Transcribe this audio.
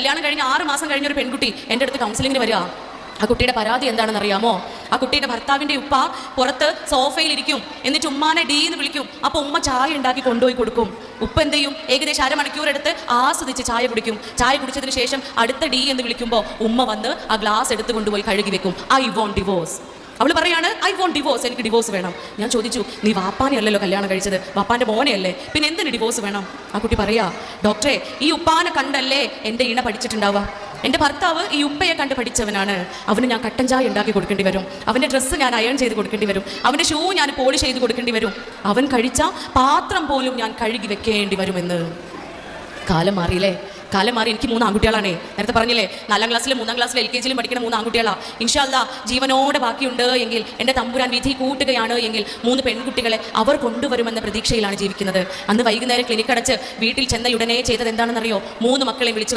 കല്യാണം കഴിഞ്ഞ് 6 മാസം കഴിഞ്ഞ ഒരു പെൺകുട്ടി എൻ്റെ അടുത്ത് കൗൺസിലിങ്ങിന് വരിക. ആ കുട്ടിയുടെ പരാതി എന്താണെന്ന് അറിയാമോ? ആ കുട്ടിയുടെ ഭർത്താവിൻ്റെ ഉപ്പ പുറത്ത് സോഫയിലിരിക്കും, എന്നിട്ട് ഉമ്മാനെ ഡീ എന്ന് വിളിക്കും. അപ്പോൾ ഉമ്മ ചായ ഉണ്ടാക്കി കൊണ്ടുപോയി കൊടുക്കും. ഉപ്പ എന്ത് ചെയ്യും? ഏകദേശം അരമണിക്കൂർ എടുത്ത് ആസ്വദിച്ച് ചായ കുടിക്കും. ചായ കുടിച്ചതിന് ശേഷം അടുത്ത ഡീ എന്ന് വിളിക്കുമ്പോൾ ഉമ്മ വന്ന് ആ ഗ്ലാസ് എടുത്ത് കൊണ്ടുപോയി കഴുകി വെക്കും. I want divorce. അവൾ പറയാണ്, ഐ വോണ്ട് ഡിവോഴ്സ്, എനിക്ക് ഡിവോഴ്സ് വേണം. ഞാൻ ചോദിച്ചു, നീ വാപ്പാനെ അല്ലല്ലോ കല്യാണം കഴിച്ചത്, വാപ്പാൻ്റെ മോനെയല്ലേ, പിന്നെ എന്തിന് ഡിവോഴ്സ് വേണം? ആ കുട്ടി പറയാ, ഡോക്ടറെ, ഈ ഉപ്പാനെ കണ്ടല്ലേ എൻ്റെ ഇണ പഠിച്ചിട്ടുണ്ടാവുക. എൻ്റെ ഭർത്താവ് ഈ ഉപ്പയെ കണ്ട് പഠിച്ചവനാണ്. അവന് ഞാൻ കട്ടൻ ചായ ഉണ്ടാക്കി കൊടുക്കേണ്ടി വരും, അവൻ്റെ ഡ്രസ്സ് ഞാൻ അയൺ ചെയ്ത് കൊടുക്കേണ്ടി വരും, അവൻ്റെ ഷൂ ഞാൻ പോളിഷ് ചെയ്ത് കൊടുക്കേണ്ടി വരും, അവൻ കഴിച്ച പാത്രം പോലും ഞാൻ കഴുകി വെക്കേണ്ടി വരുമെന്ന്. കാലം മാറിയില്ലേ? കാലം മാറി. എനിക്ക് 3 ആൺകുട്ടികളാണേ. നേരത്തെ പറഞ്ഞില്ലേ, 4ാം ക്ലാസ്സിലും 3ാം ക്ലാസ്സിലും LKG പഠിക്കുന്ന 3 ആൺകുട്ടികളാണ്. ഇൻഷാ അല്ലാഹ് ജീവനോടെ ബാക്കിയുണ്ട് എങ്കിൽ, എൻ്റെ തമ്പുരാൻ വിധി കൂട്ടുകയാണ് എങ്കിൽ 3 പെൺകുട്ടികളെ അവർ കൊണ്ടുവരുമെന്ന പ്രതീക്ഷയിലാണ് ജീവിക്കുന്നത്. അന്ന് വൈകുന്നേരം ക്ലിനിക്ക് അടച്ച് വീട്ടിൽ ചെന്ന ഉടനെ ചെയ്തത് എന്താണെന്നറിയോ? 3 മക്കളെ വിളിച്ചു